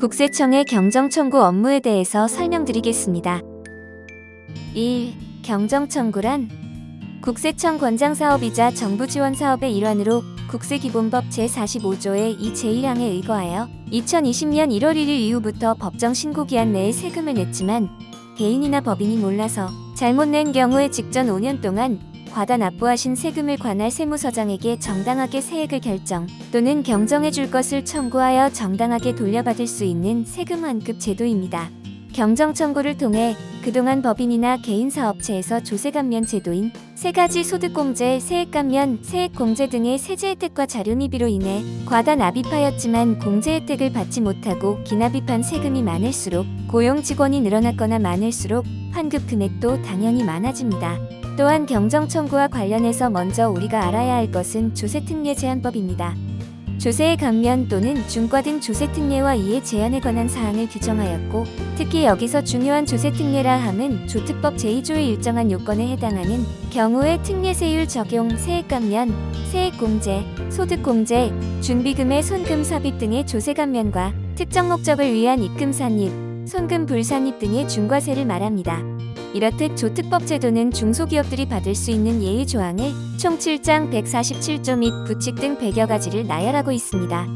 국세청의 경정청구 업무에 대해서 설명드리겠습니다. 1. 경정청구란 국세청 권장사업이자 정부지원사업의 일환으로 국세기본법 제45조의 2 제1항에 의거하여 2020년 1월 1일 이후부터 법정 신고기한 내에 세금을 냈지만 개인이나 법인이 몰라서 잘못 낸 경우에 직전 5년 동안 과다 납부하신 세금을 관할 세무서장에게 정당하게 세액을 결정 또는 경정해 줄 것을 청구하여 정당하게 돌려받을 수 있는 세금 환급 제도입니다. 경정청구를 통해 그동안 법인이나 개인사업체에서 조세감면 제도인 세 가지 소득공제, 세액감면, 세액공제 등의 세제 혜택과 자료미비로 인해 과다 납입하였지만 공제 혜택을 받지 못하고 기납입한 세금이 많을수록 고용 직원이 늘어났거나 많을수록 환급 금액도 당연히 많아집니다. 또한 경정청구와 관련해서 먼저 우리가 알아야 할 것은 조세특례 제한법입니다. 조세의 감면 또는 중과 등 조세특례와 이해 제한에 관한 사항을 규정하였고 특히 여기서 중요한 조세특례라 함은 조특법 제2조의 일정한 요건에 해당하는 경우에 특례세율 적용, 세액감면, 세액공제, 소득공제, 준비금의 손금 삽입 등의 조세감면과 특정 목적을 위한 입금 산입, 손금 불산입 등의 중과세를 말합니다. 이렇듯 조특법 제도는 중소기업들이 받을 수 있는 예외 조항을 총 7장 147조 및 부칙 등 100여 가지를 나열하고 있습니다.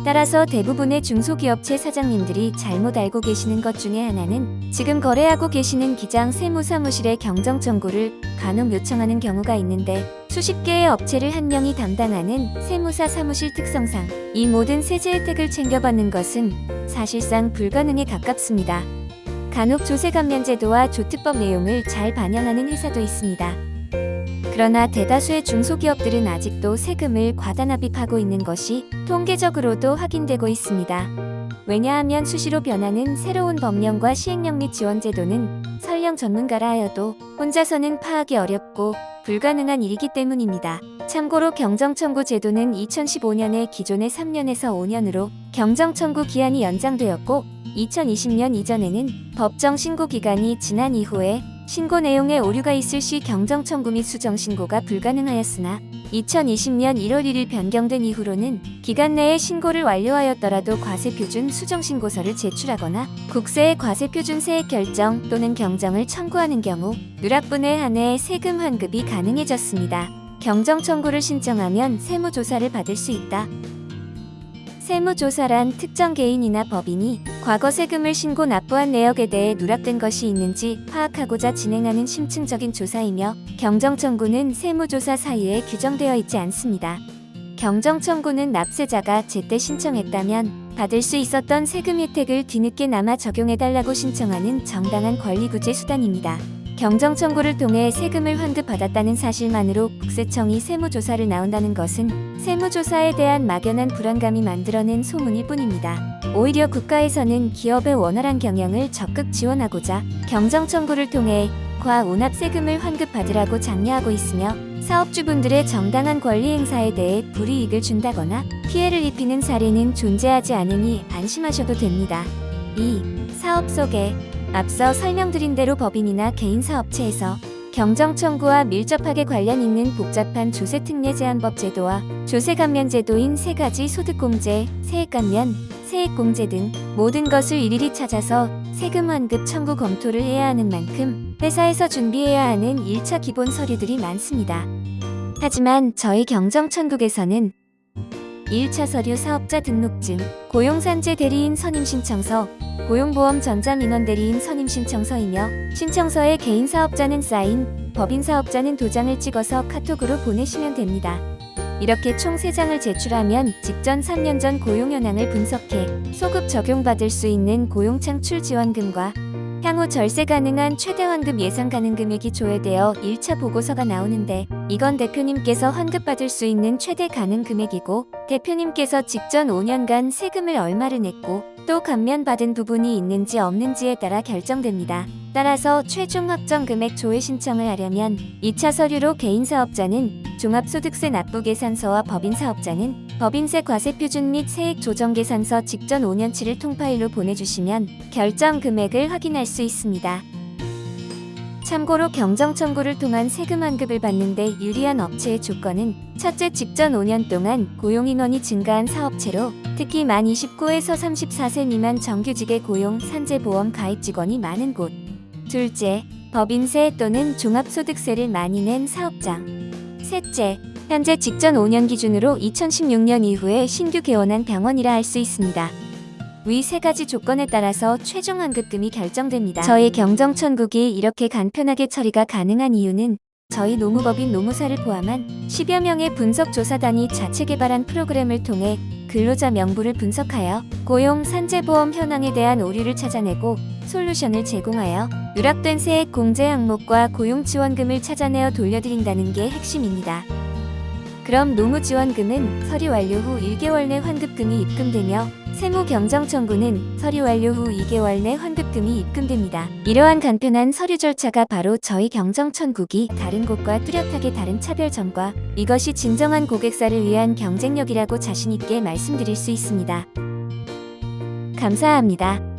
따라서 대부분의 중소기업체 사장님들이 잘못 알고 계시는 것 중에 하나는 지금 거래하고 계시는 기장 세무사무실에 경정청구를 간혹 요청하는 경우가 있는데 수십 개의 업체를 한 명이 담당하는 세무사 사무실 특성상 이 모든 세제 혜택을 챙겨받는 것은 사실상 불가능에 가깝습니다. 간혹 조세감면 제도와 조특법 내용을 잘 반영하는 회사도 있습니다. 그러나 대다수의 중소기업들은 아직도 세금을 과다 납입하고 있는 것이 통계적으로도 확인되고 있습니다. 왜냐하면 수시로 변하는 새로운 법령과 시행령 및 지원제도는 설령 전문가라 하여도 혼자서는 파악이 어렵고 불가능한 일이기 때문입니다. 참고로 경정청구 제도는 2015년에 기존의 3년에서 5년으로 경정청구 기한이 연장되었고 2020년 이전에는 법정 신고 기간이 지난 이후에 신고 내용에 오류가 있을 시 경정청구 및 수정신고가 불가능하였으나 2020년 1월 1일 변경된 이후로는 기간 내에 신고를 완료하였더라도 과세표준 수정신고서를 제출하거나 국세의 과세표준 세액 결정 또는 경정을 청구하는 경우 누락분에 한해 세금 환급이 가능해졌습니다. 경정청구를 신청하면 세무조사를 받을 수 있다. 세무조사란 특정 개인이나 법인이 과거 세금을 신고 납부한 내역에 대해 누락된 것이 있는지 파악하고자 진행하는 심층적인 조사이며 경정청구는 세무조사 사유에 규정되어 있지 않습니다. 경정청구는 납세자가 제때 신청했다면 받을 수 있었던 세금 혜택을 뒤늦게나마 적용해달라고 신청하는 정당한 권리구제 수단입니다. 경정청구를 통해 세금을 환급받았다는 사실만으로 국세청이 세무조사를 나온다는 것은 세무조사에 대한 막연한 불안감이 만들어낸 소문일 뿐입니다. 오히려 국가에서는 기업의 원활한 경영을 적극 지원하고자 경정청구를 통해 과오납 세금을 환급받으라고 장려하고 있으며 사업주분들의 정당한 권리 행사에 대해 불이익을 준다거나 피해를 입히는 사례는 존재하지 않으니 안심하셔도 됩니다. 2. 사업 소개. 앞서 설명드린 대로 법인이나 개인사업체에서 경정청구와 밀접하게 관련 있는 복잡한 조세특례 제한법 제도와 조세감면 제도인 세 가지 소득공제, 세액감면, 세액공제 등 모든 것을 일일이 찾아서 세금 환급 청구 검토를 해야 하는 만큼 회사에서 준비해야 하는 1차 기본 서류들이 많습니다. 하지만 저희 경정청구에서는 1차 서류 사업자 등록증, 고용산재 대리인 선임신청서, 고용보험 전자민원 대리인 선임신청서이며 신청서에 개인사업자는 사인, 법인사업자는 도장을 찍어서 카톡으로 보내시면 됩니다. 이렇게 총 3장을 제출하면 직전 3년 전 고용 현황을 분석해 소급 적용받을 수 있는 고용창출지원금과 향후 절세 가능한 최대 환급 예상 가능 금액이 조회되어 1차 보고서가 나오는데 이건 대표님께서 환급받을 수 있는 최대 가능 금액이고 대표님께서 직전 5년간 세금을 얼마를 냈고 또 감면받은 부분이 있는지 없는지에 따라 결정됩니다. 따라서 최종 확정 금액 조회 신청을 하려면 2차 서류로 개인사업자는 종합소득세 납부계산서와 법인사업자는 법인세 과세표준 및 세액조정계산서 직전 5년치를 통파일로 보내주시면 결정 금액을 확인할 수 있습니다. 참고로 경정 청구를 통한 세금 환급을 받는데 유리한 업체의 조건은 첫째, 직전 5년 동안 고용인원이 증가한 사업체로 특히 만 29에서 34세 미만 정규직의 고용 산재보험 가입 직원이 많은 곳. 둘째, 법인세 또는 종합소득세를 많이 낸 사업장. 셋째, 현재 직전 5년 기준으로 2016년 이후에 신규 개원한 병원이라 할 수 있습니다. 위 세 가지 조건에 따라서 최종 환급금이 결정됩니다. 저희 경정 청구기 이렇게 간편하게 처리가 가능한 이유는 저희 노무법인 노무사를 포함한 10여 명의 분석조사단이 자체 개발한 프로그램을 통해 근로자 명부를 분석하여 고용 산재보험 현황에 대한 오류를 찾아내고 솔루션을 제공하여 누락된 세액 공제 항목과 고용지원금을 찾아내어 돌려드린다는 게 핵심입니다. 그럼 노무지원금은 서류 완료 후 1개월 내 환급금이 입금되며 세무경정 청구는 서류 완료 후 2개월 내 환급금이 입금됩니다. 이러한 간편한 서류 절차가 바로 저희 경정 청구기 다른 곳과 뚜렷하게 다른 차별점과 이것이 진정한 고객사를 위한 경쟁력이라고 자신있게 말씀드릴 수 있습니다. 감사합니다.